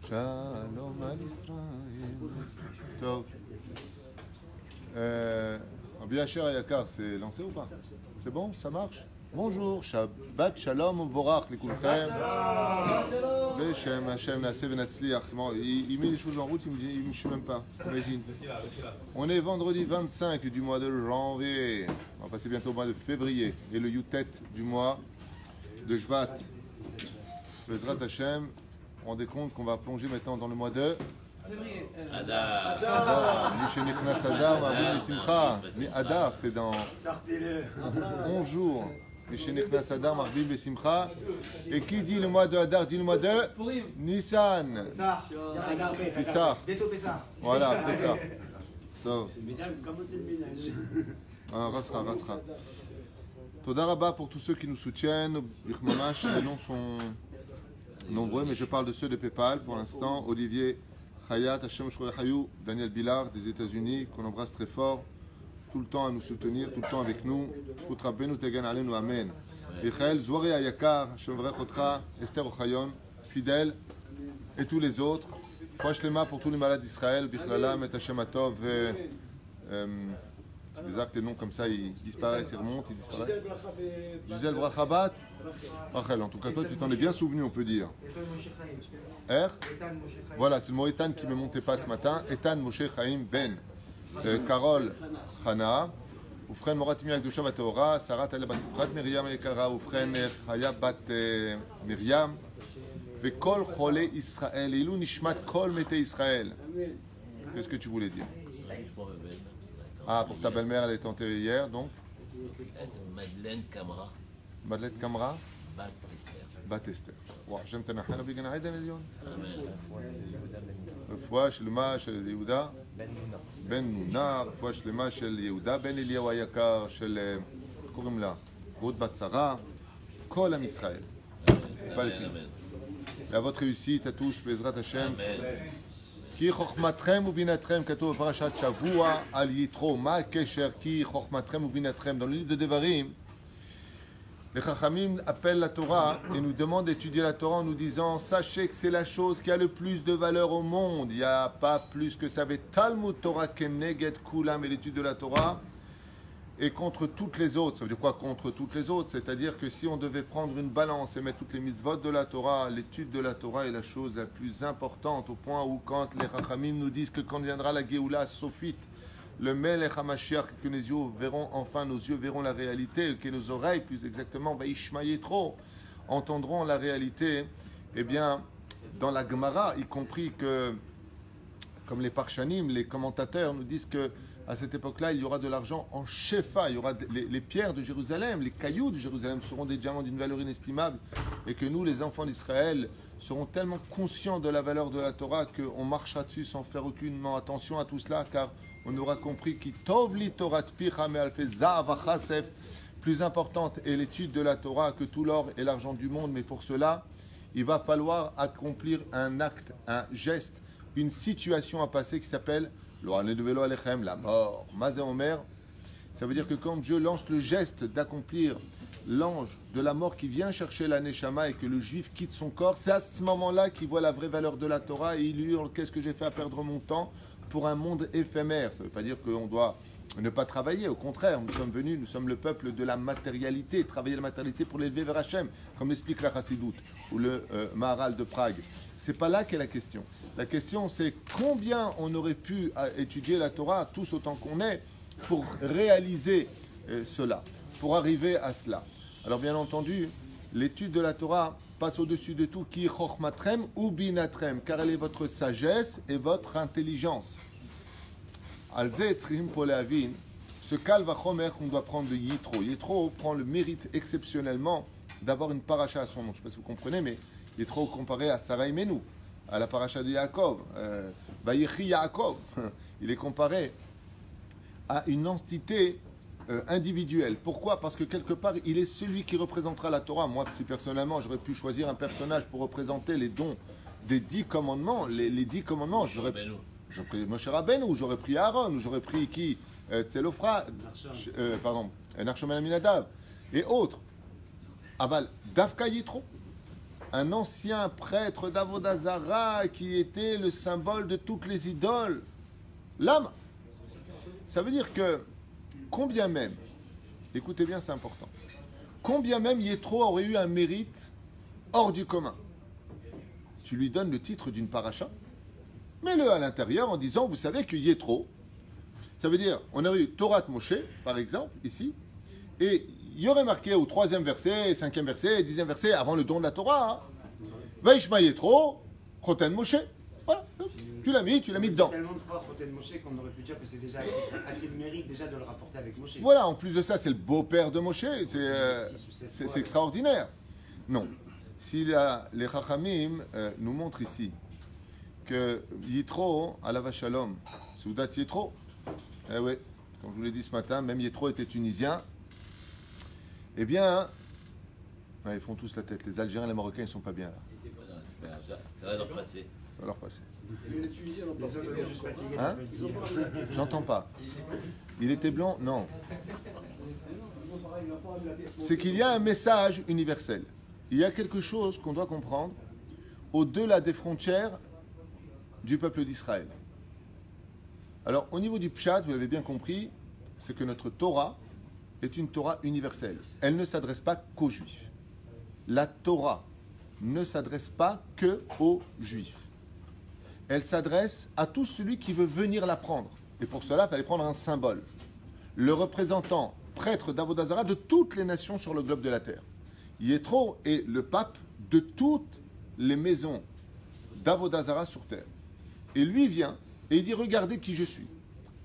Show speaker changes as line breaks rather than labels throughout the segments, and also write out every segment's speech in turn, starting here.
Shalom al Israël. Tov. Rabbi Asher Ayakar, c'est lancé ou pas? C'est bon, ça marche? Bonjour, Shabbat Shalom Uvorach Likulchem. Beshem Hashem Naaseh Venatzliach. Il met les choses en route, il me dit, je ne sais même pas. Imagine. On est vendredi 25 du mois de janvier. On va passer bientôt au mois de février. Et le Yutet du mois de Shvat. Le Zrat Hashem, on rendez compte qu'on va plonger maintenant dans le mois de Adar. Adar, c'est dans 11 jours. Et qui dit le mois de Adar dit le mois de Nissan. Pessah. Voilà, Pessah. Rasra. Toda Rabba pour tous ceux qui nous soutiennent. Les noms sont nombreux, mais je parle de ceux de PayPal pour l'instant. Olivier Hayat, Hashem Shroya Hayou, Daniel Billard des États-Unis, qu'on embrasse très fort, tout le temps à nous soutenir, tout le temps avec nous. Amen. Michael, Zouari Ayakar, Hashem Vrechotra, Esther Ochayon, fidèle, et tous les autres. Fouach Lema pour tous les malades d'Israël, Bichlalam et Hashem Atov. C'est bizarre que les noms comme ça, ils disparaissent, ils remontent, ils disparaissent. Gisèle Brachabat. Rachel, en tout cas, toi, tu t'en es bien souvenu, on peut dire. Voilà, c'est le mot Etan qui ne me montait pas ce matin. Etan Moshe Chaim Ben. Carole Chana. Oufren Moratimi Akdusha Bateora. Sarah Taleb Batifrat Myriam Ekara. Oufren Chaya Bat Myriam. Vekol Chole Israël. Ilou Nishmat Kol Mete Israël. Qu'est-ce que tu voulais dire? Ah, pour ta belle-mère, elle est enterrée hier, donc
Madeleine Kamra.
Madeleine Kamra.
Bat Esther.
Wow, j'aime ta nahana bigana Aiden Elion.
Amen.
רפואה שלמה של יהודה בן נונה, רפואה שלמה של יהודה בן אליהו היקר, של, איך קוראים לה? רות בת שרה, כל עם ישראל. À votre réussite à tous, בעזרת השם. כי חוכמתכם ובינתכם, כתוב בפרשת שבוע על יתרו. מה הקשר? כי חוכמתכם ובינתכם. Dans le livre de Devarim, les Chachamim appellent la Torah et nous demandent d'étudier la Torah en nous disant: sachez que c'est la chose qui a le plus de valeur au monde. Il n'y a pas plus que ça. Talmud Torah keneged kulam, et l'étude de la Torah et contre toutes les autres. Ça veut dire quoi contre toutes les autres? C'est-à-dire que si on devait prendre une balance et mettre toutes les mitzvot de la Torah, l'étude de la Torah est la chose la plus importante, au point où quand les Chachamim nous disent que quand viendra la Géoula Sophite, le Melech HaMashiach, que nos yeux verront enfin, nos yeux verront la réalité, que nos oreilles, plus exactement, Vaishmaye trop, entendront la réalité. Eh bien, dans la Gemara, y compris que, comme les Parshanim, les commentateurs nous disent que à cette époque-là, il y aura de l'argent en shefa, il y aura les pierres de Jérusalem, les cailloux de Jérusalem seront des diamants d'une valeur inestimable, et que nous, les enfants d'Israël, serons tellement conscients de la valeur de la Torah qu'on marchera dessus sans faire aucunement attention à tout cela, car on aura compris qui tovli Torah tpicha me'alfe zahav achasef. Plus importante est l'étude de la Torah que tout l'or et l'argent du monde, mais pour cela, il va falloir accomplir un acte, un geste, une situation à passer qui s'appelle la mort. Mazé Omer, ça veut dire que quand Dieu lance le geste d'accomplir l'ange de la mort qui vient chercher la Neshama et que le juif quitte son corps, c'est à ce moment-là qu'il voit la vraie valeur de la Torah et il hurle: qu'est-ce que j'ai fait à perdre mon temps pour un monde éphémère? Ça ne veut pas dire qu'on doit ne pas travailler, au contraire, nous sommes venus, nous sommes le peuple de la matérialité, travailler la matérialité pour l'élever vers Hachem, comme l'explique la Chassidoute ou le Maharal de Prague. C'est pas là qu'est la question. La question, c'est combien on aurait pu étudier la Torah, tous autant qu'on est, pour réaliser cela, pour arriver à cela. Alors bien entendu, l'étude de la Torah passe au-dessus de tout, ki chochmatrem ou binatrem, car elle est votre sagesse et votre intelligence. Alze etzrim poleavin, ce kal vachomer qu'on doit prendre de Yitro. Yitro prend le mérite exceptionnellement d'avoir une paracha à son nom. Je ne sais pas si vous comprenez, mais Yitro comparé à Sarah Imenu, à la paracha de Yaakov, Vayechi Yaakov, il est comparé à une entité individuelle. Pourquoi? Parce que quelque part, il est celui qui représentera la Torah. Moi, si personnellement, j'aurais pu choisir un personnage pour représenter les dons des 10 commandements, les 10 commandements, j'aurais pris Moshe Rabbeinu, ou j'aurais pris Aaron, ou j'aurais pris qui? Tselofra, Narshon Aminadav, et autres. Aval, Dafka Yitro. un ancien prêtre d'Avodah Zarah qui était le symbole de toutes les idoles. L'âme. Ça veut dire que, combien même, écoutez bien, c'est important, combien même Yétro aurait eu un mérite hors du commun. Tu lui donnes le titre d'une paracha, mets-le à l'intérieur en disant, vous savez que Yétro, ça veut dire, on aurait eu Torah Moshe, par exemple, ici, et il y aurait marqué au 3e verset, 5e verset, 10e verset, avant le don de la Torah, Vaishma Yétro, Choten Moshe. Voilà, tu l'as mis dedans.
Tellement de fois Choten Moshe qu'on aurait pu dire que c'est déjà assez de mérite déjà de le rapporter avec Moshe.
Voilà, en plus de ça, c'est le beau-père de Moshe, c'est extraordinaire. Non. Si les Chachamim nous montrent ici que Yitro, Alav Shalom, Soudat Yitro, eh oui, comme je vous l'ai dit ce matin, même Yitro était tunisien, eh bien, ils font tous la tête. Les Algériens et les Marocains, ils ne sont pas bien là.
Ça va leur passer.
Ça va leur passer.
Les juste fatigués.
Hein? J'entends pas. Il était blanc? Non. C'est qu'il y a un message universel. Il y a quelque chose qu'on doit comprendre au-delà des frontières du peuple d'Israël. Alors, au niveau du Pshat, vous l'avez bien compris, c'est que notre Torah est une Torah universelle. Elle ne s'adresse pas qu'aux Juifs. La Torah ne s'adresse pas que aux Juifs. Elle s'adresse à tout celui qui veut venir l'apprendre. Et pour cela, il fallait prendre un symbole. Le représentant prêtre d'Avodah Zarah de toutes les nations sur le globe de la terre. Yétro est le pape de toutes les maisons d'Avodah Zarah sur terre. Et lui vient et il dit, regardez qui je suis.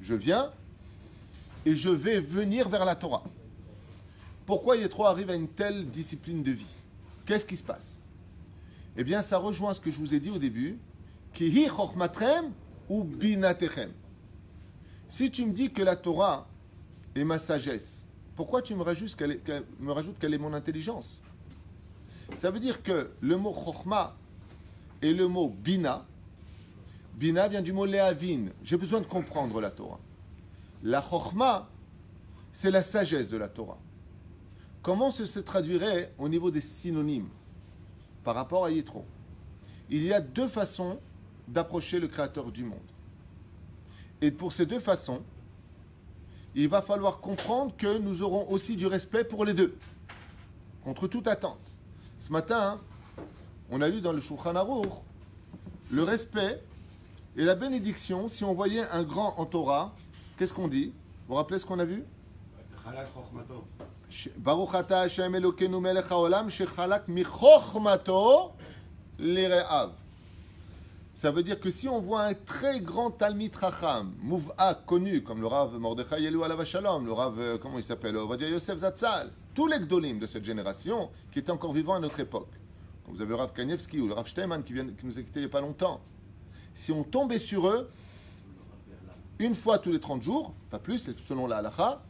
Je viens et je vais venir vers la Torah. Pourquoi Yétro arrive à une telle discipline de vie? Qu'est-ce qui se passe? Eh bien, ça rejoint ce que je vous ai dit au début. Kihi chochmatrem ou binatechem. Si tu me dis que la Torah est ma sagesse, pourquoi tu me rajoutes qu'elle est mon intelligence? Ça veut dire que le mot chochma et le mot bina, bina vient du mot lehavin. J'ai besoin de comprendre la Torah. La chochma, c'est la sagesse de la Torah. Comment se traduirait au niveau des synonymes par rapport à Yétro? Il y a deux façons d'approcher le Créateur du monde. Et pour ces deux façons, il va falloir comprendre que nous aurons aussi du respect pour les deux, contre toute attente. Ce matin, on a lu dans le Shulchan Aruch le respect et la bénédiction. Si on voyait un grand en Torah, qu'est-ce qu'on dit? Vous vous rappelez ce qu'on a vu? Baruch ata Hashem Elokeinu melech haolam shechalak michochmato lire'av. Ça veut dire que si on voit un très grand Talmid Chacham, Mouv'a, connu, comme le Rav Mordechai Eliyahu alav shalom, le Rav, comment il s'appelle, Ovadia Yosef Zatzal, tous les Gdolim de cette génération qui étaient encore vivants à notre époque. Comme vous avez le Rav Kanievski ou le Rav Steinman qui nous a quittés il n'y a pas longtemps. Si on tombait sur eux, une fois tous les 30 jours, pas plus, selon la halacha,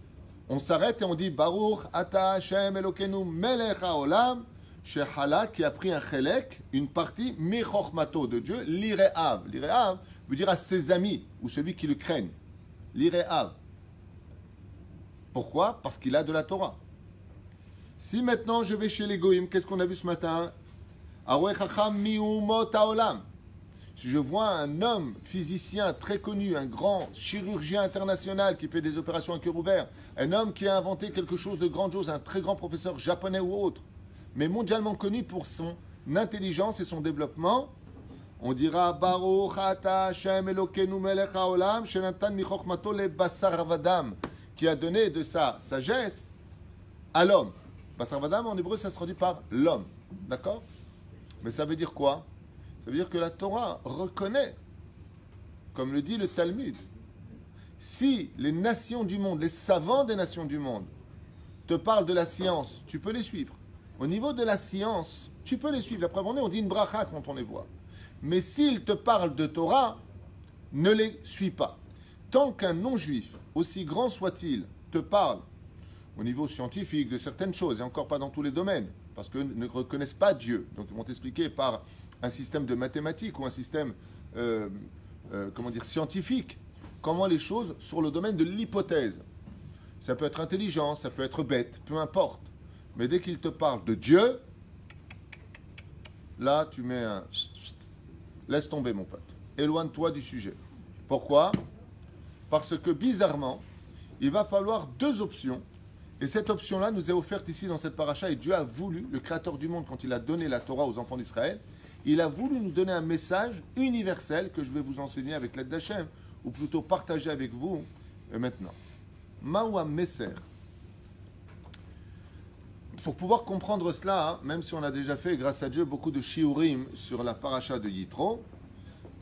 on s'arrête et on dit Baruch ata Hashem Elokeinu melech haolam Shehala, qui a pris un chelek, une partie, mi-chochmato de Dieu, l'ire'av. L'ire'av veut dire à ses amis, ou celui qui le craigne. L'ire'av. Pourquoi? Parce qu'il a de la Torah. Si maintenant je vais chez les goïms, qu'est-ce qu'on a vu ce matin? Aroueh chacham mi'umot haolam. Si je vois un homme physicien très connu, un grand chirurgien international qui fait des opérations à cœur ouvert, un homme qui a inventé quelque chose de grandiose, un très grand professeur japonais ou autre, mais mondialement connu pour son intelligence et son développement, on dira Baruch ata Hashem Elokeinu melech haolam shenatan michochmato le basar vadam, qui a donné de sa sagesse à l'homme. Basar vadam en hébreu ça se traduit par l'homme, d'accord? Mais ça veut dire quoi? Ça veut dire que la Torah reconnaît, comme le dit le Talmud, si les nations du monde, les savants des nations du monde te parlent de la science, tu peux les suivre. Au niveau de la science, tu peux les suivre. La preuve en est, on dit une bracha quand on les voit. Mais s'ils te parlent de Torah, ne les suis pas. Tant qu'un non-juif, aussi grand soit-il, te parle au niveau scientifique de certaines choses, et encore pas dans tous les domaines, parce qu'ils ne reconnaissent pas Dieu. Donc ils vont t'expliquer par un système de mathématiques ou un système scientifique, comment les choses sur le domaine de l'hypothèse. Ça peut être intelligent, ça peut être bête, peu importe. Mais dès qu'il te parle de Dieu, là, tu mets un... Laisse tomber, mon pote. Éloigne-toi du sujet. Pourquoi? Parce que, bizarrement, il va falloir deux options. Et cette option-là nous est offerte ici dans cette paracha. Et Dieu a voulu, le Créateur du monde, quand il a donné la Torah aux enfants d'Israël, il a voulu nous donner un message universel que je vais vous enseigner avec l'aide d'Hachem, ou plutôt partager avec vous maintenant. Maoua Messer. Pour pouvoir comprendre cela, même si on a déjà fait, grâce à Dieu, beaucoup de shiurim sur la paracha de Yitro,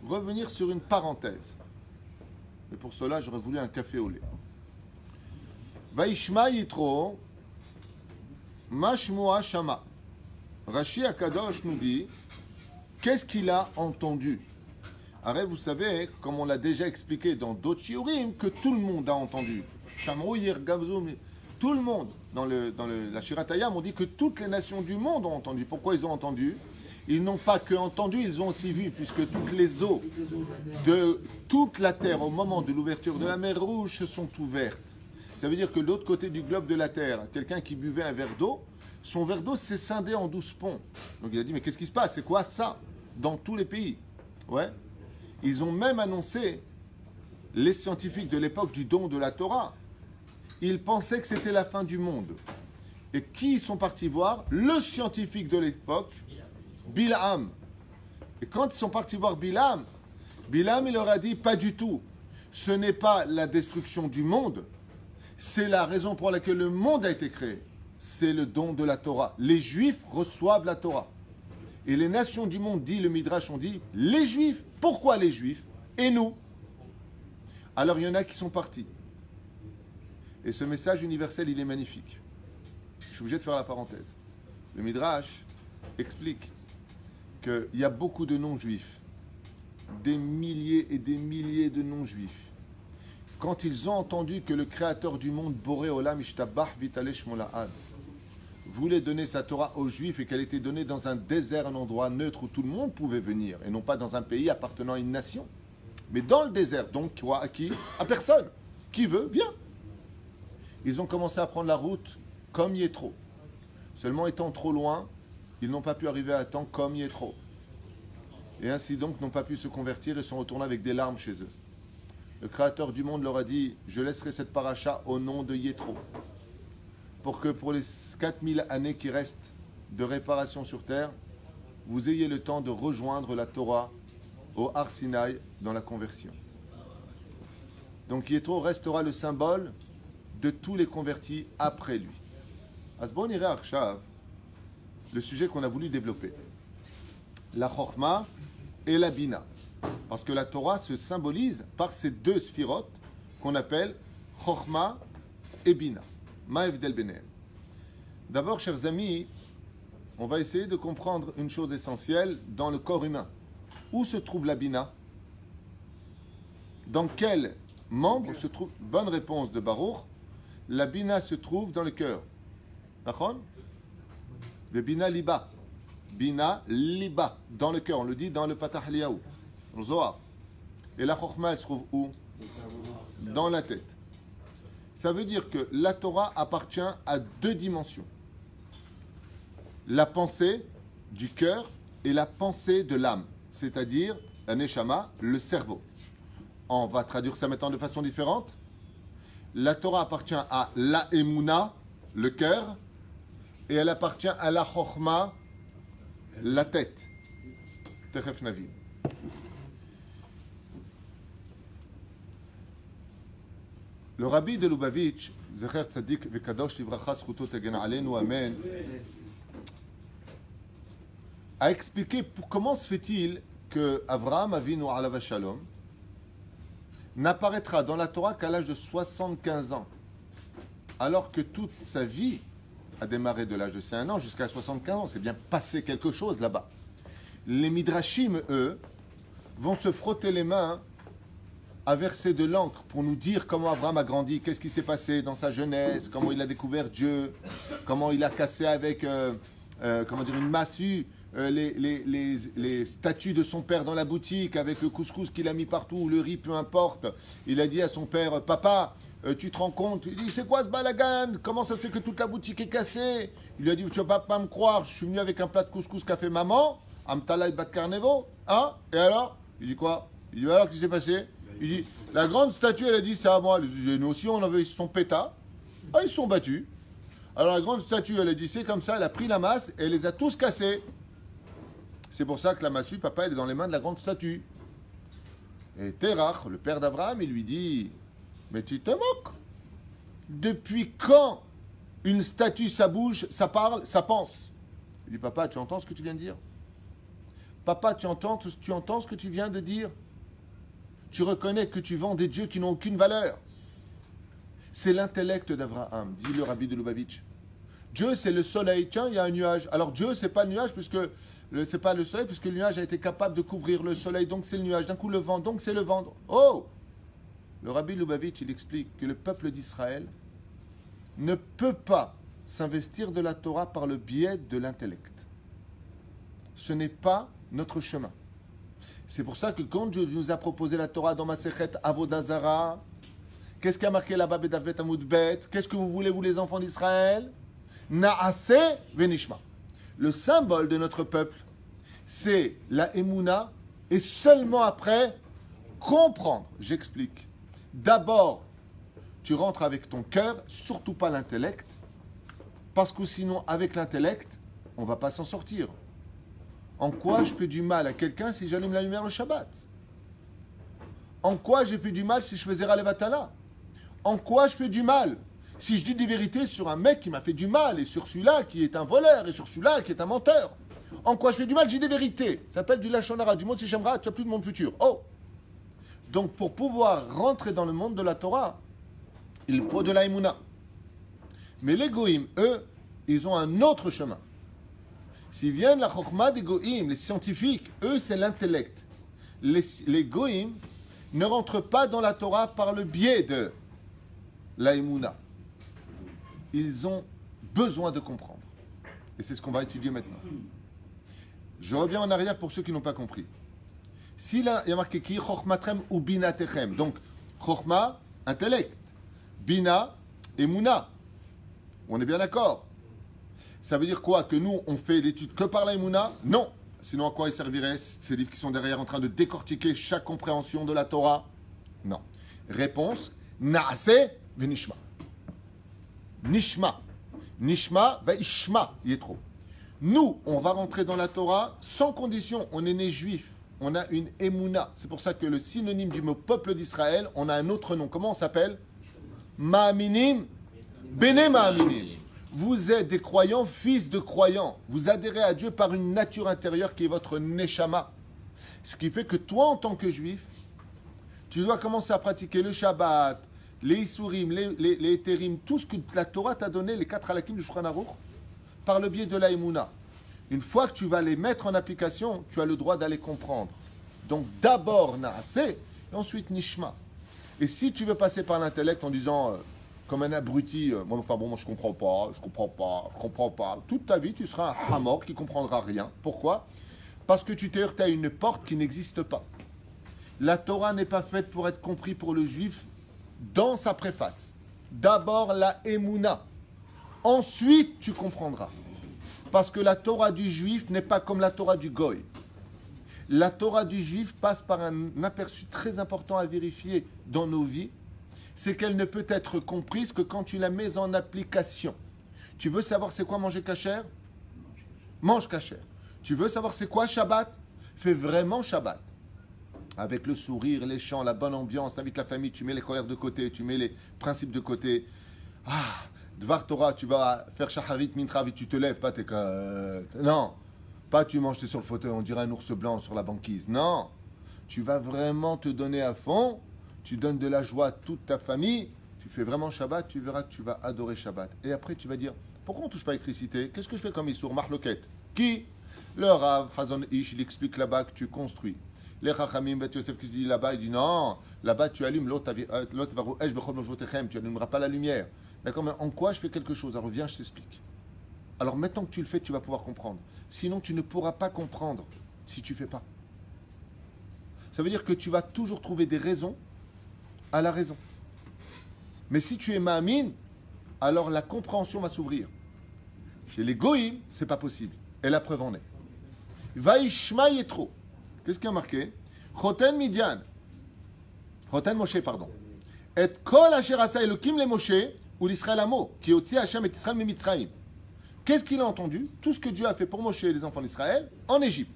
revenir sur une parenthèse. Et pour cela, j'aurais voulu un café au lait. Vaishma Yitro, Mashmoa Shama. Rashi Akadosh nous dit, qu'est-ce qu'il a entendu? Alors, vous savez, comme on l'a déjà expliqué dans d'autres shiurim, que tout le monde a entendu. Tout le monde. Dans la Shiratayam, on dit que toutes les nations du monde ont entendu. Pourquoi ils ont entendu? Ils n'ont pas que entendu, ils ont aussi vu, puisque toutes les eaux de toute la terre, au moment de l'ouverture de la mer Rouge, se sont ouvertes. Ça veut dire que de l'autre côté du globe de la terre, quelqu'un qui buvait un verre d'eau, son verre d'eau s'est scindé en 12 ponts. Donc il a dit, mais qu'est-ce qui se passe? C'est quoi ça? Dans tous les pays. Ouais. Ils ont même annoncé, les scientifiques de l'époque du don de la Torah, ils pensaient que c'était la fin du monde. Et qui sont partis voir? Le scientifique de l'époque, Bilam. Et quand ils sont partis voir Bilam, Bilam, il leur a dit, pas du tout. Ce n'est pas la destruction du monde, c'est la raison pour laquelle le monde a été créé. C'est le don de la Torah. Les Juifs reçoivent la Torah. Et les nations du monde, dit le Midrash, on dit, les Juifs. Pourquoi les Juifs? Et nous? Alors il y en a qui sont partis. Et ce message universel, il est magnifique. Je suis obligé de faire la parenthèse. Le Midrash explique qu'il y a beaucoup de non-juifs, des milliers et des milliers de non-juifs. Quand ils ont entendu que le Créateur du monde, Boré Olam Ishtabah Vitale Shmola'ad, voulait donner sa Torah aux Juifs et qu'elle était donnée dans un désert, un endroit neutre où tout le monde pouvait venir, et non pas dans un pays appartenant à une nation, mais dans le désert, donc quoi, à qui? À personne. Qui veut, vient. Ils ont commencé à prendre la route comme Yétro. Seulement étant trop loin, ils n'ont pas pu arriver à temps comme Yétro. Et ainsi donc n'ont pas pu se convertir et sont retournés avec des larmes chez eux. Le Créateur du monde leur a dit, je laisserai cette paracha au nom de Yétro, pour que pour les 4000 années qui restent de réparation sur terre, vous ayez le temps de rejoindre la Torah au Har Sinaï dans la conversion. Donc Yétro restera le symbole de tous les convertis après lui. Asbon irait Arshav, le sujet qu'on a voulu développer. La Chokhma et la Bina. Parce que la Torah se symbolise par ces deux sphirotes qu'on appelle Chokhma et Bina. Ma'evdel Benehem. D'abord, chers amis, on va essayer de comprendre une chose essentielle dans le corps humain. Où se trouve la Bina? Dans quel membre se trouve? Bonne réponse de Baruch. La Bina se trouve dans le cœur. D'accord? Le Bina Liba. Bina Liba. Dans le cœur. On le dit dans le Patah Liaou. Le Zohar. Et la Chokhma, elle se trouve où? Dans la tête. Ça veut dire que la Torah appartient à deux dimensions. La pensée du cœur et la pensée de l'âme. C'est-à-dire la Neshama, le cerveau. On va traduire ça maintenant de façon différente. La Torah appartient à la Emouna, le cœur, et elle appartient à la Chokhma, la tête. Techef Navi. Le rabbi de Lubavitch, Zecher Tzadik Vekadosh Livracha Zchuto Tegen Aleinu Amen, a expliqué comment se fait-il que Avraham Avinu Alav Shalom n'apparaîtra dans la Torah qu'à l'âge de 75 ans, alors que toute sa vie a démarré de l'âge de 5 ans jusqu'à 75 ans. C'est bien passé quelque chose là-bas. Les Midrashim, eux, vont se frotter les mains à verser de l'encre pour nous dire comment Abraham a grandi, qu'est-ce qui s'est passé dans sa jeunesse, comment il a découvert Dieu, comment il a cassé avec une massue les statues de son père dans la boutique, avec le couscous qu'il a mis partout, le riz, peu importe. Il a dit à son père, papa, tu te rends compte? Il dit, c'est quoi ce balagan? Comment ça se fait que toute la boutique est cassée? Il lui a dit, tu vas pas me croire, je suis venu avec un plat de couscous qu'a fait maman. Amtalai Bat Carnevo. Hein? Et alors? Il dit quoi? Il dit alors, qu'est-ce qui s'est passé? Il dit, la grande statue, elle a dit, c'est à moi. Nous aussi, ils se sont pétas. Ah, ils se sont battus. Alors la grande statue, elle a dit, c'est comme ça, elle a pris la masse et elle les a tous cassés. C'est pour ça que la massue, papa, elle est dans les mains de la grande statue. Et Terach, le père d'Abraham, il lui dit, mais tu te moques. Depuis quand une statue, ça bouge, ça parle, ça pense? Il dit, papa, tu entends ce que tu viens de dire? Papa, tu entends ce que tu viens de dire? Tu reconnais que tu vends des dieux qui n'ont aucune valeur. C'est l'intellect d'Abraham, dit le rabbi de Lubavitch. Dieu, c'est le soleil. Tiens, il y a un nuage. Alors Dieu, c'est pas le nuage, c'est pas le soleil, puisque le nuage a été capable de couvrir le soleil, donc c'est le nuage. D'un coup, le vent, donc c'est le vent. Oh! Le rabbi Lubavitch, il explique que le peuple d'Israël ne peut pas s'investir de la Torah par le biais de l'intellect. Ce n'est pas notre chemin. C'est pour ça que quand Dieu nous a proposé la Torah dans Masechet Avodah Zarah, qu'est-ce qui a marqué là-bas, Bedavet Amud Bet? Qu'est-ce que vous voulez, vous les enfants d'Israël? Naase Venishma. Le symbole de notre peuple, c'est la Emouna, et seulement après, comprendre. J'explique. D'abord, tu rentres avec ton cœur, surtout pas l'intellect, parce que sinon, avec l'intellect, on ne va pas s'en sortir. En quoi je fais du mal à quelqu'un si j'allume la lumière le Shabbat? En quoi j'ai fait du mal si je fais Zera Levatala? En quoi je fais du mal si je dis des vérités sur un mec qui m'a fait du mal, et sur celui-là qui est un voleur, et sur celui-là qui est un menteur? En quoi je fais du mal? J'ai des vérités. Ça s'appelle du Lachon Hara, du mot Sichamra, tu n'as plus de monde futur. Oh! Donc pour pouvoir rentrer dans le monde de la Torah, il faut de la Emouna. Mais les Goïm, eux, ils ont un autre chemin. S'ils viennent la Chokhmah des Goïm, les scientifiques, eux, c'est l'intellect. Les Goïm ne rentrent pas dans la Torah par le biais de la Emouna. Ils ont besoin de comprendre. Et c'est ce qu'on va étudier maintenant. Je reviens en arrière pour ceux qui n'ont pas compris. Si là, il y a marqué qui Chokhmatrem ou Binatechem. Donc, Chokhmah, intellect. Bina, Emouna. On est bien d'accord? Ça veut dire quoi? Que nous, on fait l'étude que par la Emouna? Non. Sinon, à quoi ils serviraient ces livres qui sont derrière en train de décortiquer chaque compréhension de la Torah? Non. Réponse, Naase Venishma. Nishma. Nishma va Ishma. Il est trop. Nous, on va rentrer dans la Torah sans condition. On est né juif. On a une Emouna. C'est pour ça que le synonyme du mot peuple d'Israël, on a un autre nom. Comment on s'appelle? Ma'aminim, Bene Ma'aminim. Vous êtes des croyants, fils de croyants. Vous adhérez à Dieu par une nature intérieure qui est votre Neshama. Ce qui fait que toi, en tant que juif, tu dois commencer à pratiquer le Shabbat, les Isurim, les Eterim, tout ce que la Torah t'a donné, les 4 halakim du Shulchan Aruch, par le biais de la Emouna. Une fois que tu vas les mettre en application, tu as le droit d'aller comprendre. Donc d'abord Naase, et ensuite Nishma. Et si tu veux passer par l'intellect en disant, comme un abruti, moi je comprends pas. Toute ta vie, tu seras un hamor qui ne comprendra rien. Pourquoi? Parce que tu t'es heurté à une porte qui n'existe pas. La Torah n'est pas faite pour être compris pour le juif dans sa préface. D'abord la Emouna. Ensuite, tu comprendras. Parce que la Torah du juif n'est pas comme la Torah du goy. La Torah du juif passe par un aperçu très important à vérifier dans nos vies. C'est qu'elle ne peut être comprise que quand tu la mets en application. Tu veux savoir c'est quoi manger kasher? Mange kasher. Tu veux savoir c'est quoi Shabbat? Fais vraiment Shabbat. Avec le sourire, les chants, la bonne ambiance, tu invites la famille, tu mets les colères de côté, tu mets les principes de côté. Ah, Dvar Torah, tu vas faire Shacharit, Mintra, et tu te lèves, pas t'es non, pas tu manges, t'es sur le fauteuil, on dirait un ours blanc sur la banquise. Non, tu vas vraiment te donner à fond, tu donnes de la joie à toute ta famille, tu fais vraiment Shabbat, tu verras que tu vas adorer Shabbat. Et après, tu vas dire, pourquoi on ne touche pas l'électricité? Qu'est-ce que je fais comme Issour? Marloquette. Qui? Le Rav, Hazon Ish, il explique là-bas que tu construis. Les Chachamim, Bet Yosef qui se dit là-bas, il dit non, là-bas tu allumes l'autre, tu n'allumeras pas la lumière. D'accord, mais en quoi je fais quelque chose? Alors viens, je t'explique. Alors maintenant que tu le fais, tu vas pouvoir comprendre. Sinon, tu ne pourras pas comprendre si tu ne fais pas. Ça veut dire que tu vas toujours trouver des raisons à la raison. Mais si tu es ma'amin, alors la compréhension va s'ouvrir. Chez les goïms, ce n'est pas possible. Et la preuve en est. Vaishma Yetro. Qu'est-ce qui a marqué? Choten Midian. Choten Moshe, pardon. Et kol asher asa Elokim le Moshe ou l'Israël amo, qui otzi Hashem et Israël mimitzraim. Qu'est-ce qu'il a entendu? Tout ce que Dieu a fait pour Moshe et les enfants d'Israël en Égypte.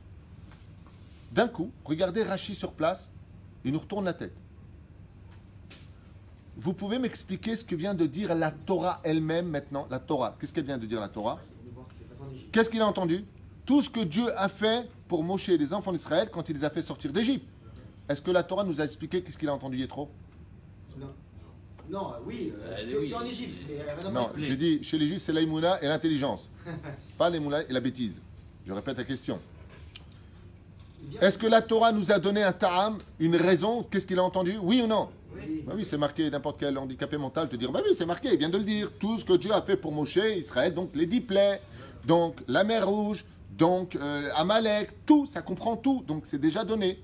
D'un coup, regardez Rachi sur place, il nous retourne la tête. Vous pouvez m'expliquer ce que vient de dire la Torah elle-même maintenant? La Torah, qu'est-ce qu'elle vient de dire la Torah? Qu'est-ce qu'il a entendu? Tout ce que Dieu a fait pour Moshe et les enfants d'Israël quand il les a fait sortir d'Égypte. Est-ce que la Torah nous a expliqué qu'est-ce qu'il a entendu Yétro?
Non. Non, oui,
oui.
en Égypte.
Non, j'ai dit, chez les Juifs, c'est l'aïmouna et l'intelligence. Pas l'aïmouna et la bêtise. Je répète la question. Est-ce que la Torah nous a donné un ta'am, une raison? Qu'est-ce qu'il a entendu? Oui ou non?
Oui.
Bah oui, c'est marqué. N'importe quel handicapé mental te dire, bah oui, c'est marqué, il vient de le dire. Tout ce que Dieu a fait pour Moshe, Israël, donc les 10 plaies, donc la mer Rouge, donc Amalek, tout, ça comprend tout. Donc c'est déjà donné.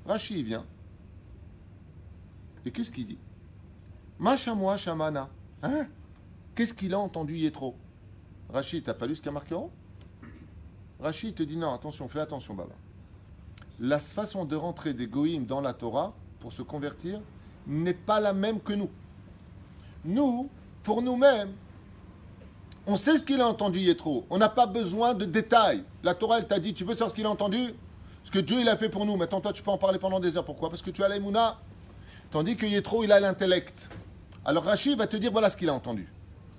Rachi vient. Et qu'est-ce qu'il dit? Machamoua Shamana. Hein? Qu'est-ce qu'il a entendu Yétro? Rachi, t'as pas lu ce qu'il y a marqué en haut? Rachi te dit non, attention, fais attention, Baba. La façon de rentrer des goïms dans la Torah pour se convertir n'est pas la même que nous. Nous, pour nous-mêmes, on sait ce qu'il a entendu Yétro. On n'a pas besoin de détails. La Torah, elle t'a dit, tu veux savoir ce qu'il a entendu? Ce que Dieu il a fait pour nous. Maintenant, toi, tu peux en parler pendant des heures. Pourquoi? Parce que tu as l'aïmouna. Tandis que Yétro, il a l'intellect. Alors Rachi va te dire, voilà ce qu'il a entendu.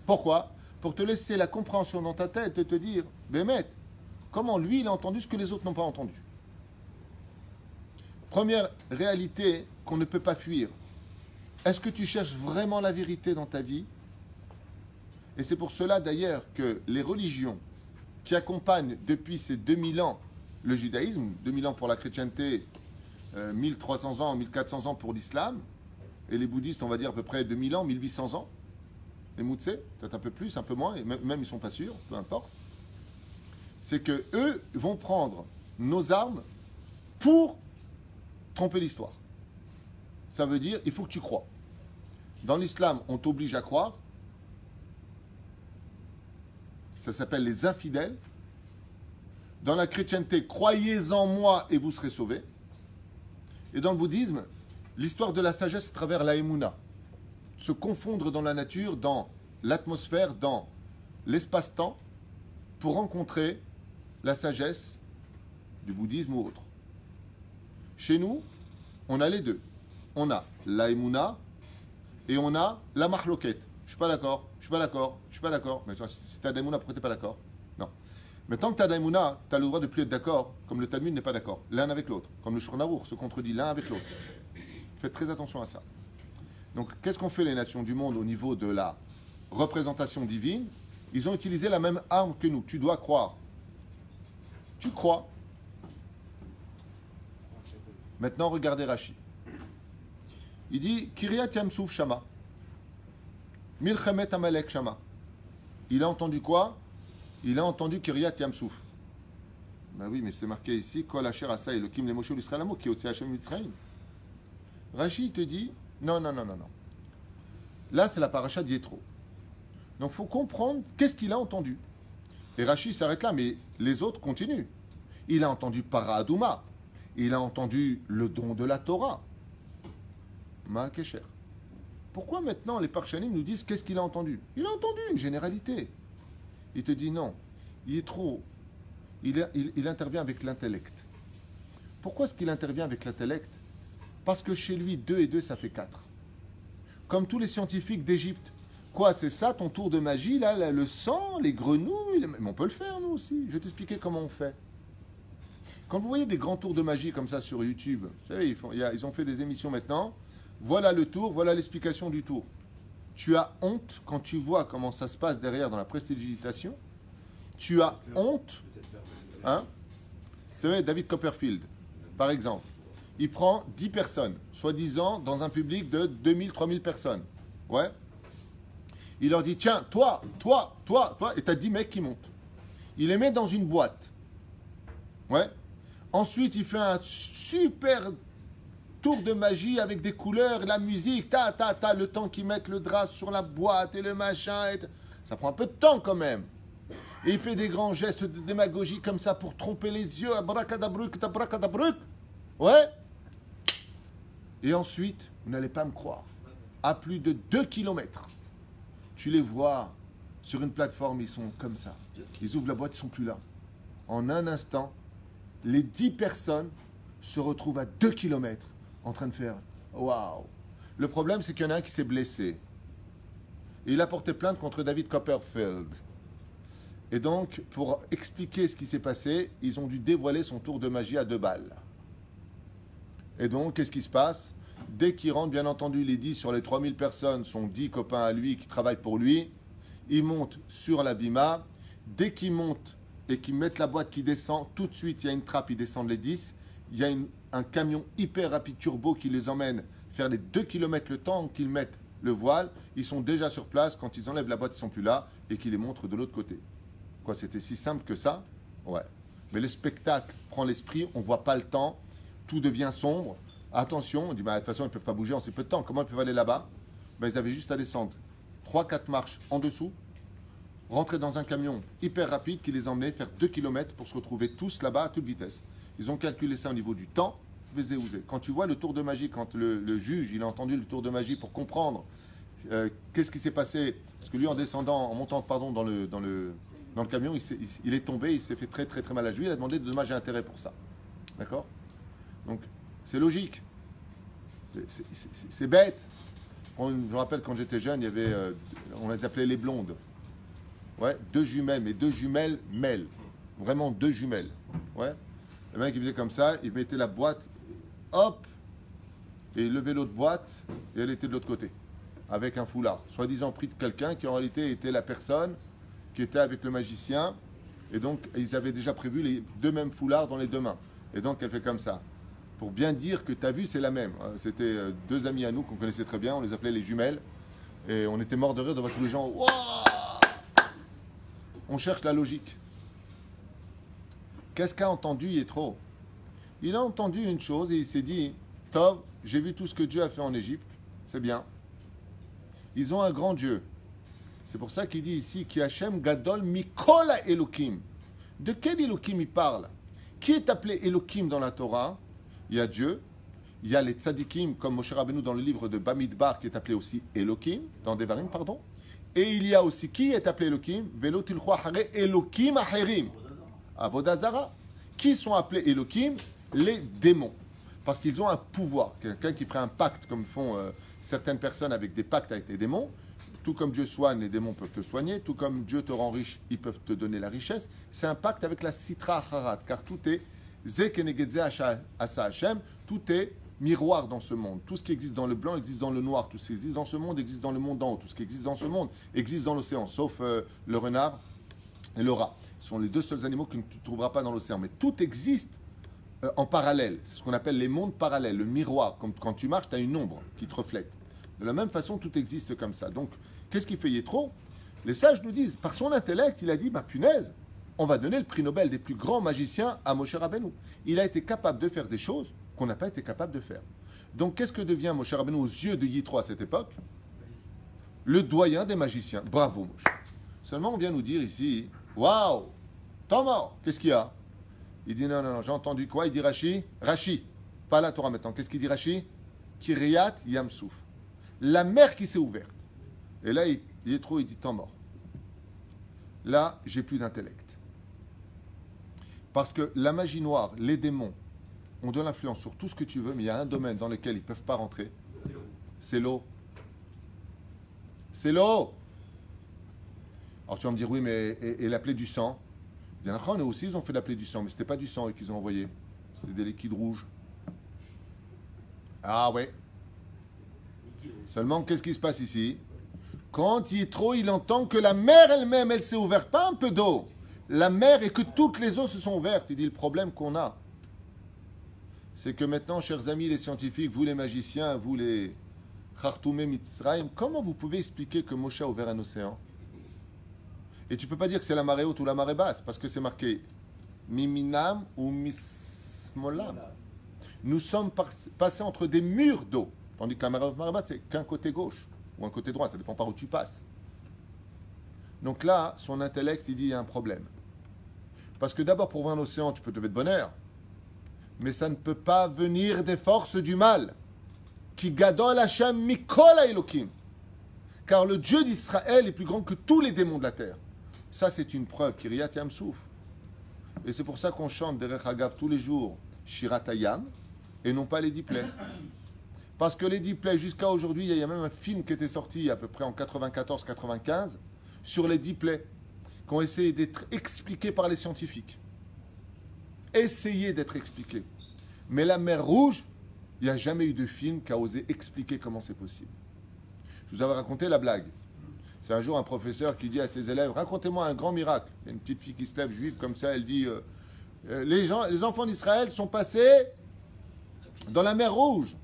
Pourquoi? Pour te laisser la compréhension dans ta tête et te dire, Bémet, comment lui, il a entendu ce que les autres n'ont pas entendu. Première réalité qu'on ne peut pas fuir. Est-ce que tu cherches vraiment la vérité dans ta vie? Et c'est pour cela d'ailleurs que les religions qui accompagnent depuis ces 2000 ans le judaïsme, 2000 ans pour la chrétienté, 1300 ans, 1400 ans pour l'islam, et les bouddhistes, on va dire à peu près 2000 ans, 1800 ans, les Moutse, peut-être un peu plus, un peu moins, et même ils ne sont pas sûrs, peu importe, c'est que eux vont prendre nos armes pour tromper l'histoire. Ça veut dire, il faut que tu crois. Dans l'islam, on t'oblige à croire. Ça s'appelle les infidèles. Dans la chrétienté, croyez en moi et vous serez sauvés. Et dans le bouddhisme, l'histoire de la sagesse à travers la émouna. Se confondre dans la nature, dans l'atmosphère, dans l'espace-temps, pour rencontrer la sagesse du bouddhisme ou autre. Chez nous, on a les deux. On a la émouna et on a la mahloket. Je suis pas d'accord, je suis pas d'accord, je suis pas d'accord. Mais si tu as de l'émouna, pourquoi tu n'es pas d'accord? Non. Mais tant que tu as de l'émouna, tu as le droit de plus être d'accord, comme le Talmud n'est pas d'accord, l'un avec l'autre. Comme le Shulchan Aruch se contredit l'un avec l'autre. Faites très attention à ça. Donc, qu'est-ce qu'ont fait les nations du monde au niveau de la représentation divine? Ils ont utilisé la même arme que nous. Tu dois croire. Tu crois. Maintenant, regardez Rashi. Il dit Kiryat Yamsouf Shama. Milchemet Amalek Shama. Il a entendu quoi? Il a entendu Kiryat Yamsouf. Ben oui, mais c'est marqué ici Kol Asher Asa Elokim le Moshe l'Israël Amo qui otzi Hashem Mitzrayim. Rashi te dit non. Là, c'est la paracha d'Yétro. Donc, il faut comprendre qu'est-ce qu'il a entendu. Et Rashi s'arrête là, mais les autres continuent. Il a entendu Paradouma. Il a entendu le don de la Torah. Ma'akesher. Pourquoi maintenant les Parchanim nous disent qu'est-ce qu'il a entendu? Il a entendu une généralité. Il te dit non. Yétro, il intervient avec l'intellect. Pourquoi est-ce qu'il intervient avec l'intellect? Parce que chez lui, 2 et 2, ça fait 4. Comme tous les scientifiques d'Égypte. Quoi, c'est ça ton tour de magie, là, le sang, les grenouilles? Mais on peut le faire, nous aussi. Je vais t'expliquer comment on fait. Quand vous voyez des grands tours de magie comme ça sur YouTube, vous savez, ils ont fait des émissions maintenant. Voilà le tour, voilà l'explication du tour. Tu as honte quand tu vois comment ça se passe derrière dans la prestidigitation. Tu as honte. Hein? Vous savez, David Copperfield, par exemple, il prend 10 personnes, soi-disant dans un public de 2000, 3000 personnes. Ouais. Il leur dit, tiens, toi, et tu as 10 mecs qui montent. Il les met dans une boîte. Ouais. Ensuite, il fait un super tour de magie avec des couleurs, la musique, le temps qu'ils mettent le drap sur la boîte et le machin. Ça prend un peu de temps quand même. Et il fait des grands gestes de démagogie comme ça pour tromper les yeux. Abracadabruk, abracadabruk. Ouais. Et ensuite, vous n'allez pas me croire, à plus de 2 kilomètres, tu les vois sur une plateforme, ils sont comme ça. Ils ouvrent la boîte, ils ne sont plus là. En un instant, les 10 personnes se retrouvent à 2 kilomètres en train de faire waouh. Le problème, c'est qu'il y en a un qui s'est blessé. Et il a porté plainte contre David Copperfield. Et donc, pour expliquer ce qui s'est passé, ils ont dû dévoiler son tour de magie à 2 balles. Et donc, qu'est-ce qui se passe? Dès qu'il rentre, bien entendu, les 10 sur les 3000 personnes sont 10 copains à lui qui travaillent pour lui. Ils montent sur la bima. Dès qu'ils montent et qu'ils mettent la boîte qui descend, tout de suite, il y a une trappe, ils descendent les 10. Il y a un camion hyper rapide turbo qui les emmène faire les 2 km le temps qu'ils mettent le voile. Ils sont déjà sur place. Quand ils enlèvent la boîte, ils ne sont plus là et qu'ils les montrent de l'autre côté. Quoi, c'était si simple que ça? Ouais. Mais le spectacle prend l'esprit, on ne voit pas le temps. Tout devient sombre. Attention, on dit, bah, de toute façon, ils ne peuvent pas bouger en si peu de temps. Comment ils peuvent aller là-bas? Ils avaient juste à descendre 3-4 marches en dessous, rentrer dans un camion hyper rapide qui les emmenait faire 2 km pour se retrouver tous là-bas à toute vitesse. Ils ont calculé ça au niveau du temps. Quand tu vois le tour de magie, quand le juge il a entendu le tour de magie pour comprendre qu'est-ce qui s'est passé, parce que lui en descendant, en montant dans le camion, il est tombé, il s'est fait très très très mal à la cheville, il a demandé de dommages et intérêts pour ça. D'accord? Donc, c'est logique. C'est bête. Je me rappelle quand j'étais jeune, il y avait, on les appelait les blondes. Ouais, 2 jumelles, mais 2 jumelles mêles. Vraiment 2 jumelles. Ouais. Le mec, il faisait comme ça, il mettait la boîte, hop, et il levait l'autre boîte, et elle était de l'autre côté, avec un foulard. Soi-disant pris de quelqu'un qui en réalité était la personne qui était avec le magicien. Et donc, ils avaient déjà prévu les 2 mêmes foulards dans les 2 mains. Et donc, elle fait comme ça. Pour bien dire que ta vue, c'est la même. C'était 2 amis à nous qu'on connaissait très bien, on les appelait les jumelles. Et on était morts de rire devant tous les gens. Wouah! On cherche la logique. Qu'est-ce qu'a entendu Yétro? Il a entendu une chose et il s'est dit, Tov, j'ai vu tout ce que Dieu a fait en Égypte, c'est bien. Ils ont un grand Dieu. C'est pour ça qu'il dit ici, Ki Hashem Gadol Mikol Elokim. De quel Elokim il parle? Qui est appelé Elokim dans la Torah? Il y a Dieu, il y a les tzadikim, comme Moshe Rabbeinu dans le livre de Bamidbar, qui est appelé aussi Elokim, dans Devarim, pardon. Et il y a aussi, qui est appelé Elokim? Velo tilcho achare Elokim acherim. Avodazara. Qui sont appelés Elokim? Les démons. Parce qu'ils ont un pouvoir. Quelqu'un qui ferait un pacte, comme font certaines personnes avec des pactes avec les démons. Tout comme Dieu soigne, les démons peuvent te soigner. Tout comme Dieu te rend riche, ils peuvent te donner la richesse. C'est un pacte avec la Sitra Acharat. Car tout est Asa Hashem, tout est miroir dans ce monde. Tout ce qui existe dans le blanc existe dans le noir. Tout ce qui existe dans ce monde existe dans le monde d'en haut. Tout ce qui existe dans ce monde existe dans l'océan, sauf le renard et le rat. Ce sont les 2 seuls animaux que tu ne trouveras pas dans l'océan. Mais tout existe en parallèle. C'est ce qu'on appelle les mondes parallèles, le miroir. Comme quand tu marches, tu as une ombre qui te reflète. De la même façon, tout existe comme ça. Donc, qu'est-ce qu'il fait Yétro? Les sages nous disent, par son intellect, il a dit, bah punaise, on va donner le prix Nobel des plus grands magiciens à Moshe Rabbeinu. Il a été capable de faire des choses qu'on n'a pas été capable de faire. Donc, qu'est-ce que devient Moshe Rabbeinu aux yeux de Yitro à cette époque? Le doyen des magiciens. Bravo, Moshe. Seulement, on vient nous dire ici, waouh, temps mort, qu'est-ce qu'il y a? Il dit, non, j'ai entendu quoi? Il dit Rashi, pas la Torah maintenant. Qu'est-ce qu'il dit Rashi? Kiryat Yamsouf. La mer qui s'est ouverte. Et là, Yitro, il dit, temps mort. Là, j'ai plus d'intellect. Parce que la magie noire, les démons, ont de l'influence sur tout ce que tu veux, mais il y a un domaine dans lequel ils ne peuvent pas rentrer. C'est l'eau. C'est l'eau. Alors tu vas me dire, oui, mais et la plaie du sang? Il y en a aussi, ils ont fait la plaie du sang, mais ce n'était pas du sang qu'ils ont envoyé. C'était des liquides rouges. Ah ouais. Seulement, qu'est-ce qui se passe ici? Quand Yitro, il entend que la mer elle-même, elle s'est ouverte, pas un peu d'eau. La mer et que toutes les eaux se sont ouvertes. Il dit, le problème qu'on a, c'est que maintenant, chers amis les scientifiques, vous les magiciens, vous les Khartoumé Mitzrayim, comment vous pouvez expliquer que Moshe a ouvert un océan? Et tu ne peux pas dire que c'est la marée haute ou la marée basse, parce que c'est marqué Miminam ou Mismolam. Nous sommes passés entre des murs d'eau, tandis que la marée haute, marée basse, c'est qu'un côté gauche ou un côté droit, ça dépend par où tu passes. Donc là, son intellect, il dit il y a un problème. Parce que d'abord, pour voir un océan, tu peux te lever de bonne heure. Mais ça ne peut pas venir des forces du mal. Qui gadol Hashem mikol Elokim. Car le Dieu d'Israël est plus grand que tous les démons de la terre. Ça, c'est une preuve. Kiryat Yamsouf. Et c'est pour ça qu'on chante Derech Hagav tous les jours Shirat Hayam et non pas les 10 plaies. Parce que les 10 plaies, jusqu'à aujourd'hui, il y a même un film qui était sorti à peu près en 94-95 sur les 10 plaies qui ont essayé d'être expliquées par les scientifiques. Essayé d'être expliquées. Mais la mer Rouge, il n'y a jamais eu de film qui a osé expliquer comment c'est possible. Je vous avais raconté la blague. C'est un jour un professeur qui dit à ses élèves, racontez-moi un grand miracle. Il y a une petite fille qui se lève juive comme ça, elle dit, les enfants d'Israël sont passés dans la mer Rouge.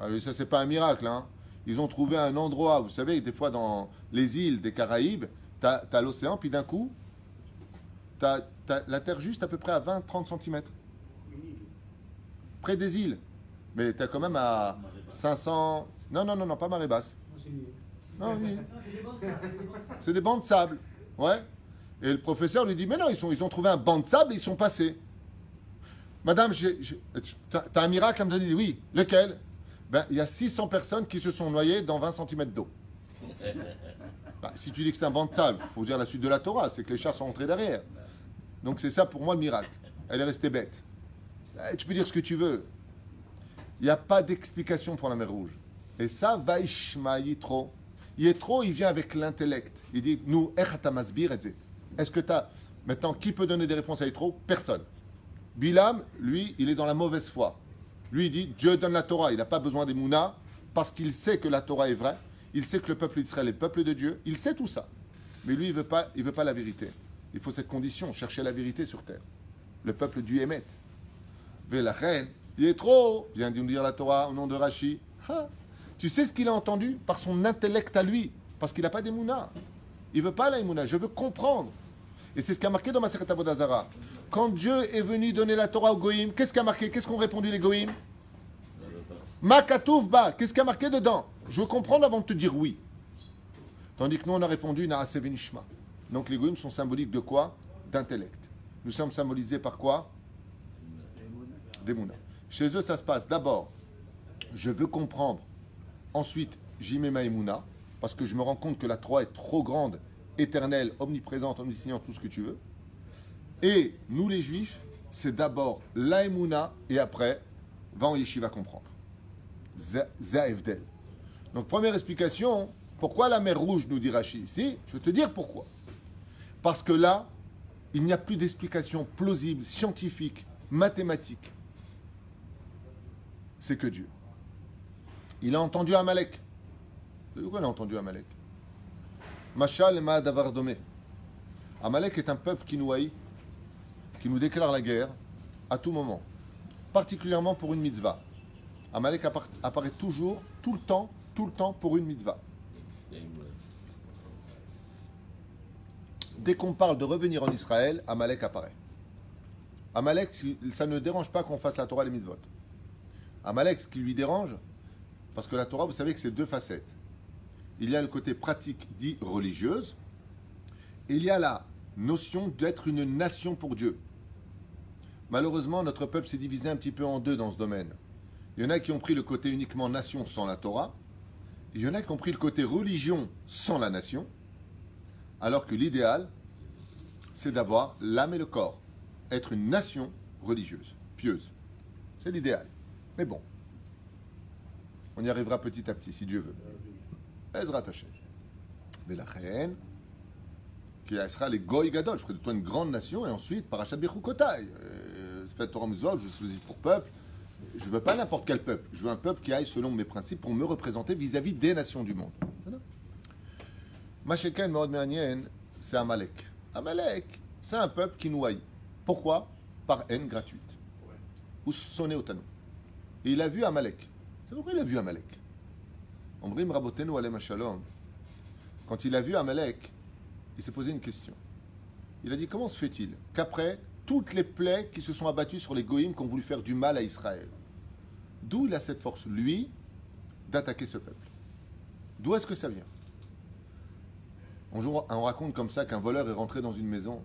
Alors, ça, c'est pas un miracle. Hein. Ils ont trouvé un endroit, vous savez, des fois dans les îles des Caraïbes, tu as l'océan, puis d'un coup, tu as la terre juste à peu près à 20-30 cm. Près des îles. Mais tu as quand même à 500... Non, pas marée basse. Non, oui. C'est des bancs de sable. Ouais. Et le professeur lui dit, mais non, ils ont trouvé un banc de sable et ils sont passés. Madame, t'as un miracle à me donner? Oui. Lequel? Ben, il y a 600 personnes qui se sont noyées dans 20 cm d'eau. Ben, si tu dis que c'est un banc de sable, il faut dire la suite de la Torah, c'est que les chars sont rentrés derrière. Donc c'est ça pour moi le miracle. Elle est restée bête. Tu peux dire ce que tu veux. Il n'y a pas d'explication pour la mer Rouge. Et ça, Vaishma Yitro. Yitro, il vient avec l'intellect. Il dit, nous, est-ce que tu as... Maintenant, qui peut donner des réponses à Yitro? Personne. Bilam, lui, il est dans la mauvaise foi. Lui, il dit, Dieu donne la Torah. Il n'a pas besoin des Mouna parce qu'il sait que la Torah est vraie. Il sait que le peuple d'Israël est le peuple de Dieu. Il sait tout ça. Mais lui, il veut pas la vérité. Il faut cette condition, chercher la vérité sur terre. Le peuple du Hémet. Mais la reine, Yitro, vient de nous dire la Torah au nom de Rashi. Tu sais ce qu'il a entendu par son intellect à lui, parce qu'il n'a pas d'émouna. Il ne veut pas la émouna, je veux comprendre. Et c'est ce qui a marqué dans ma Masechet Avodah Zarah. Quand Dieu est venu donner la Torah aux Goïm, qu'est-ce qui a marqué? Qu'est-ce qu'ont répondu les Goïm? Ma katouf ba, qu'est-ce qui a marqué dedans? Je veux comprendre avant de te dire oui. Tandis que nous, on a répondu Naaseh Venishma. Donc les Goïm sont symboliques de quoi? D'intellect. Nous sommes symbolisés par quoi? D'émouna. Chez eux, ça se passe d'abord, je veux comprendre. Ensuite, j'y mets ma émouna, parce que je me rends compte que la Torah est trop grande, éternelle, omniprésente, omnisciente, tout ce que tu veux. Et nous, les Juifs, c'est d'abord la émouna, et après, va en yeshiva comprendre. Zaevdel. Donc, première explication, pourquoi la mer Rouge, nous dit Rashi ici? Je vais te dire pourquoi. Parce que là, il n'y a plus d'explication plausible, scientifique, mathématique. C'est que Dieu. Il a entendu Amalek. Pourquoi il a entendu Amalek? Machal et Ma'adavar Domé. Amalek est un peuple qui nous haït, qui nous déclare la guerre à tout moment, particulièrement pour une mitzvah. Amalek apparaît toujours, tout le temps pour une mitzvah. Dès qu'on parle de revenir en Israël, Amalek apparaît. Amalek, ça ne dérange pas qu'on fasse la Torah et les mitzvot. Amalek, ce qui lui dérange, parce que la Torah, vous savez que c'est deux facettes. Il y a le côté pratique dit religieuse, et il y a la notion d'être une nation pour Dieu. Malheureusement, notre peuple s'est divisé un petit peu en deux dans ce domaine. Il y en a qui ont pris le côté uniquement nation sans la Torah, et il y en a qui ont pris le côté religion sans la nation, alors que l'idéal, c'est d'avoir l'âme et le corps, être une nation religieuse, pieuse. C'est l'idéal. Mais bon, on y arrivera petit à petit, si Dieu veut. Ezrat Hashem. Mais la reine, qui sera les Goy Gadol, je ferai de toi une grande nation, et ensuite, Parashat Bechukotai. Faites Torah Mitzvot, je choisis pour peuple. Je ne veux pas n'importe quel peuple. Je veux un peuple qui aille selon mes principes pour me représenter vis-à-vis des nations du monde. Masheken Meod Me'anien, c'est Amalek. Amalek, c'est un peuple qui nous haït. Pourquoi? Par haine gratuite. Ou sonné au tanou. Et il a vu Amalek. C'est pourquoi il a vu Amalek. Omrim Rabotenu Alem Shalom. Quand il a vu Amalek, il s'est posé une question. Il a dit, comment se fait-il qu'après toutes les plaies qui se sont abattues sur les goïms qui ont voulu faire du mal à Israël, d'où il a cette force, lui, d'attaquer ce peuple? D'où est-ce que ça vient? On raconte comme ça qu'un voleur est rentré dans une maison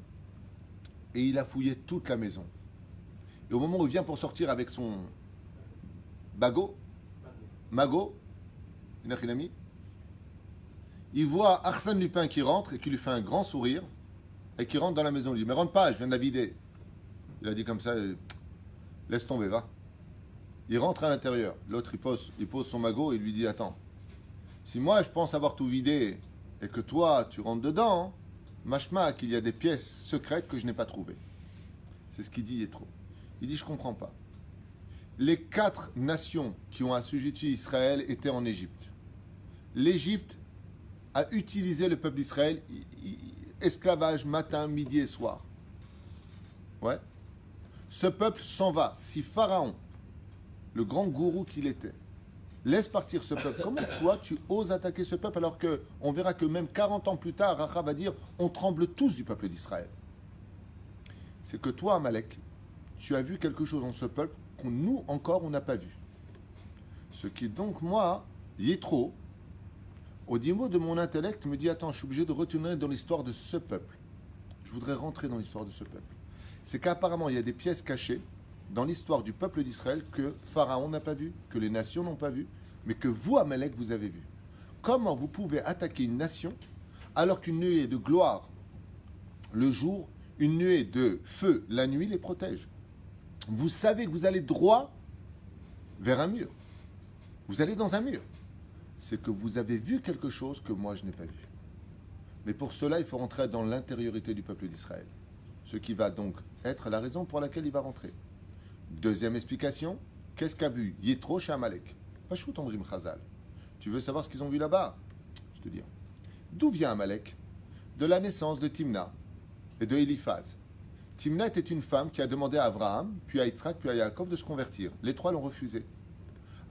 et il a fouillé toute la maison. Et au moment où il vient pour sortir avec son magot, il voit Arsène Lupin qui rentre et qui lui fait un grand sourire et qui rentre dans la maison. Il dit, mais rentre pas, je viens de la vider. Il a dit comme ça, laisse tomber, va. Il rentre à l'intérieur. L'autre, il pose son magot et il lui dit, attends, si moi je pense avoir tout vidé et que toi tu rentres dedans, machma qu'il y a des pièces secrètes que je n'ai pas trouvées. C'est ce qu'il dit Yétro. Il dit, je comprends pas. Les 4 nations qui ont assujetti Israël étaient en Égypte. L'Égypte a utilisé le peuple d'Israël, esclavage matin, midi et soir. Ouais. Ce peuple s'en va. Si Pharaon, le grand gourou qu'il était, laisse partir ce peuple, comment toi tu oses attaquer ce peuple alors qu'on verra que même 40 ans plus tard, Racha va dire, on tremble tous du peuple d'Israël. C'est que toi, Amalek, tu as vu quelque chose en ce peuple qu'on nous encore on n'a pas vu. Ce qui donc moi, Yétro, au niveau de mon intellect, me dit, attends, je suis obligé de retourner dans l'histoire de ce peuple. Je voudrais rentrer dans l'histoire de ce peuple. C'est qu'apparemment, il y a des pièces cachées dans l'histoire du peuple d'Israël que Pharaon n'a pas vu, que les nations n'ont pas vu, mais que vous, Amalek, vous avez vu. Comment vous pouvez attaquer une nation alors qu'une nuée de gloire le jour, une nuée de feu la nuit les protège? Vous savez que vous allez droit vers un mur. Vous allez dans un mur. C'est que vous avez vu quelque chose que moi je n'ai pas vu. Mais pour cela, il faut rentrer dans l'intériorité du peuple d'Israël. Ce qui va donc être la raison pour laquelle il va rentrer. Deuxième explication, qu'est-ce qu'a vu Yétro chez Amalek? Pachout Andrim Chazal. Tu veux savoir ce qu'ils ont vu là-bas? Je te dis. D'où vient Amalek? De la naissance de Timna et de Eliphaz. Timna était une femme qui a demandé à Abraham, puis à Yitzhak, puis à Yaakov de se convertir. Les 3 l'ont refusé.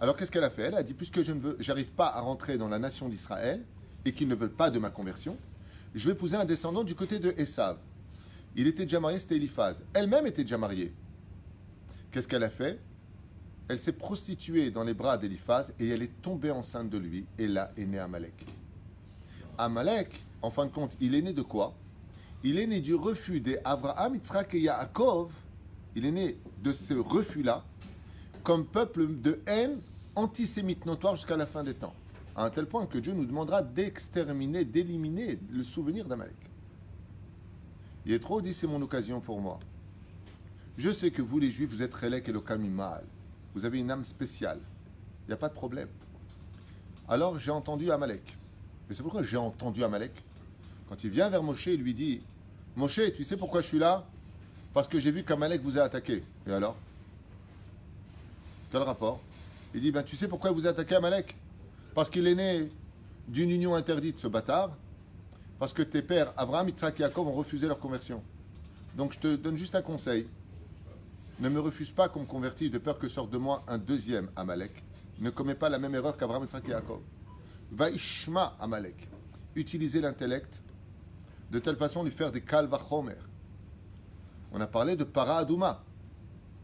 Alors qu'est-ce qu'elle a fait? Elle a dit, puisque je n'arrive pas à rentrer dans la nation d'Israël et qu'ils ne veulent pas de ma conversion, je vais épouser un descendant du côté de Esav. Il était déjà marié, c'était Eliphaz. Elle-même était déjà mariée. Qu'est-ce qu'elle a fait? Elle s'est prostituée dans les bras d'Eliphaz et elle est tombée enceinte de lui. Et là est né Amalek. Amalek, en fin de compte, il est né de quoi? Il est né du refus d'Abraham, Yitzhak et Yaakov. Il est né de ce refus-là comme peuple de haine antisémite notoire jusqu'à la fin des temps. À un tel point que Dieu nous demandera d'exterminer, d'éliminer le souvenir d'Amalek. Yétro dit, c'est mon occasion pour moi. Je sais que vous, les Juifs, vous êtes Relek et Lokamimal. Vous avez une âme spéciale. Il n'y a pas de problème. Alors, j'ai entendu Amalek. Et c'est pourquoi j'ai entendu Amalek. Quand il vient vers Moshe, il lui dit, Moshe, tu sais pourquoi je suis là? Parce que j'ai vu qu'Amalek vous a attaqué. Et alors? Quel rapport? Il dit, ben, tu sais pourquoi il vous a attaqué, Amalek? Parce qu'il est né d'une union interdite, ce bâtard. Parce que tes pères, Abraham, Yitzhak et Yaakov, ont refusé leur conversion. Donc je te donne juste un conseil. Ne me refuse pas qu'on me convertisse de peur que sorte de moi un deuxième Amalek. Ne commets pas la même erreur qu'Abraham, Yitzhak et Yaakov. Vaishma Amalek. Utilisez l'intellect de telle façon de lui faire des kalvachomer. On a parlé de para adouma.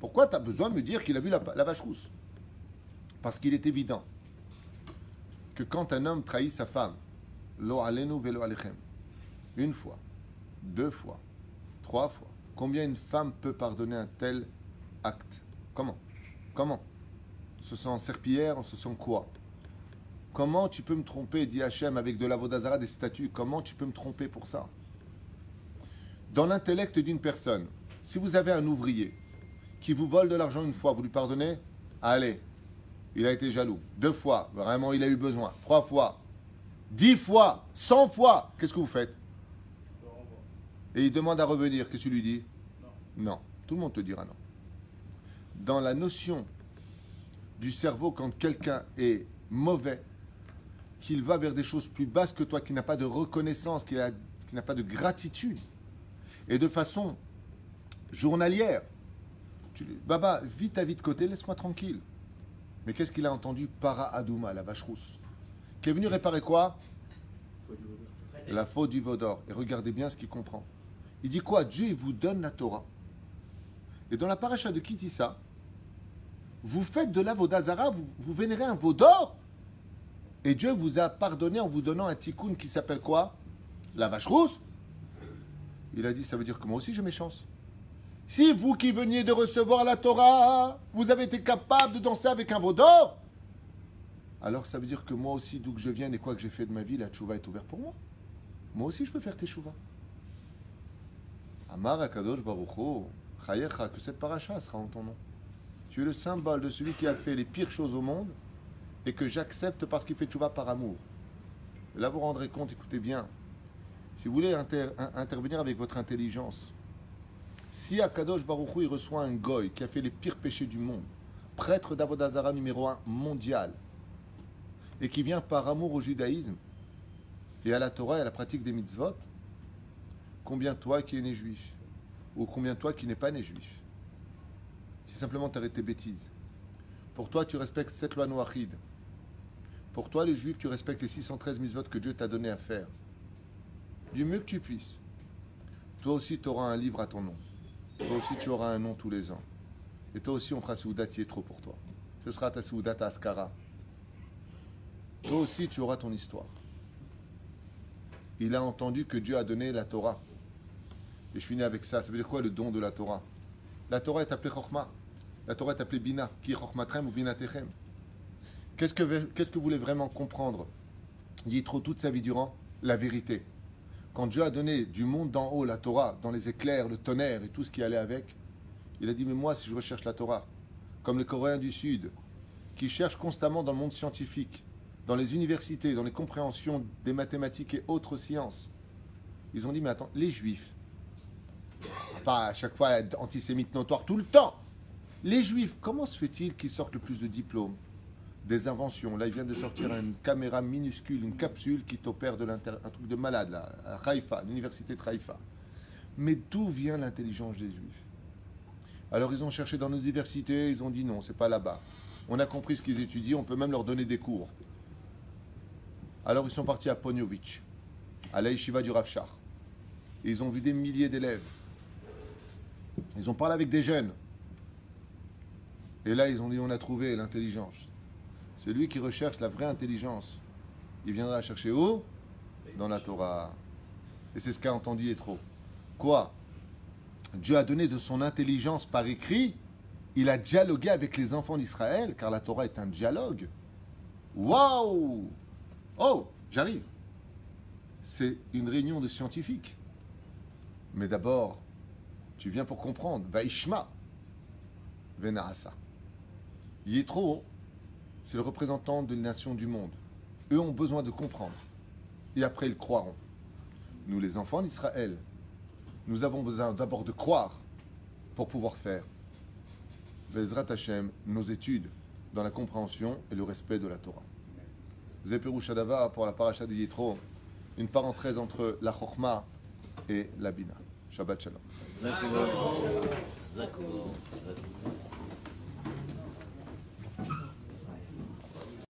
Pourquoi tu as besoin de me dire qu'il a vu la vache rousse? Parce qu'il est évident que quand un homme trahit sa femme, lo alenu velo alechem, une fois, 2 fois, 3 fois, combien une femme peut pardonner un tel acte? Comment? On se sent serpillière, on se sent quoi? Comment tu peux me tromper, dit Hachem, avec de l'avodazara, des statues? Comment tu peux me tromper pour ça? Dans l'intellect d'une personne, si vous avez un ouvrier qui vous vole de l'argent une fois, vous lui pardonnez? Allez, il a été jaloux. 2 fois, vraiment il a eu besoin. 3 fois, 10 fois, 100 fois, qu'est-ce que vous faites? Et il demande à revenir, qu'est-ce que tu lui dis? Non. Tout le monde te dira non. Dans la notion du cerveau, quand quelqu'un est mauvais, qu'il va vers des choses plus basses que toi, qui n'a pas de reconnaissance, qui n'a pas de gratitude, et de façon journalière, Baba, vis ta vie de côté, laisse-moi tranquille. Mais qu'est-ce qu'il a entendu? Para Adouma, la vache rousse, qui est venu réparer quoi? La faute du Vaudor. Et regardez bien ce qu'il comprend. Il dit quoi? Dieu, il vous donne la Torah. Et dans la paracha de Kitissa, vous faites de l'avodazara, vous vénérez un Vaudor. Et Dieu vous a pardonné en vous donnant un tikkun qui s'appelle quoi? La vache rousse. Il a dit, ça veut dire que moi aussi j'ai mes chances. Si vous qui veniez de recevoir la Torah, vous avez été capable de danser avec un veau d'or, alors ça veut dire que moi aussi, d'où que je vienne et quoi que j'ai fait de ma vie, la tchouva est ouverte pour moi. Moi aussi, je peux faire teshuva. Amar Akadosh Baruch Hu, Chayecha, que cette paracha sera en ton nom. Tu es le symbole de celui qui a fait les pires choses au monde et que j'accepte parce qu'il fait tchouva par amour. Et là, vous vous rendrez compte, écoutez bien, si vous voulez intervenir avec votre intelligence, si Akadosh Baruch Hu, il reçoit un goy qui a fait les pires péchés du monde, prêtre d'Avodah Zarah numéro 1 mondial, et qui vient par amour au judaïsme et à la Torah et à la pratique des mitzvot, combien toi qui es né juif, ou combien toi qui n'es pas né juif, si simplement tu arrêtes tes bêtises, pour toi tu respectes cette loi noachide, pour toi les juifs tu respectes les 613 mitzvot que Dieu t'a donné à faire, du mieux que tu puisses, toi aussi tu auras un livre à ton nom, toi aussi tu auras un nom tous les ans, et toi aussi on fera Seudat Yetro pour toi, ce sera ta Seudat Askara. Toi aussi, tu auras ton histoire. Il a entendu que Dieu a donné la Torah. Et je finis avec ça. Ça veut dire quoi le don de la Torah? La Torah est appelée Chokhmah. La Torah est appelée Bina. Ki Chokhmatrem ou Binatechem. Qu'est-ce que vous voulez vraiment comprendre? Yitro toute sa vie durant? La vérité. Quand Dieu a donné du monde d'en haut la Torah, dans les éclairs, le tonnerre et tout ce qui allait avec, il a dit, mais moi, si je recherche la Torah, comme les Coréens du Sud, qui cherchent constamment dans le monde scientifique, dans les universités, dans les compréhensions des mathématiques et autres sciences. Ils ont dit, mais attends, les juifs, pas à chaque fois antisémites notoires tout le temps, les juifs, comment se fait-il qu'ils sortent le plus de diplômes? Des inventions. Là, ils viennent de sortir une caméra minuscule, une capsule qui t'opère de l'intérieur, un truc de malade, là, à Haïfa, l'université de Haïfa. Mais d'où vient l'intelligence des juifs? Alors, ils ont cherché dans nos universités, ils ont dit non, c'est pas là-bas. On a compris ce qu'ils étudient, on peut même leur donner des cours. Alors ils sont partis à Ponyovitch, à la yeshiva du Rav Shach. Et ils ont vu des milliers d'élèves. Ils ont parlé avec des jeunes. Et là, ils ont dit, on a trouvé l'intelligence. Celui qui recherche la vraie intelligence, il viendra chercher où? Dans la Torah. Et c'est ce qu'a entendu Yitro. Quoi? Dieu a donné de son intelligence par écrit. Il a dialogué avec les enfants d'Israël, car la Torah est un dialogue. Waouh! Oh, j'arrive. C'est une réunion de scientifiques. Mais d'abord, tu viens pour comprendre. Vaishma, Venaasa. Yitro, c'est le représentant de nations du monde. Eux ont besoin de comprendre. Et après, ils croiront. Nous, les enfants d'Israël, nous avons besoin d'abord de croire pour pouvoir faire. Bezrat Hashem, nos études dans la compréhension et le respect de la Torah. Zeperu Shadava pour la paracha de Yitro, une parenthèse entre la Chokhmah et la Bina. Shabbat Shalom.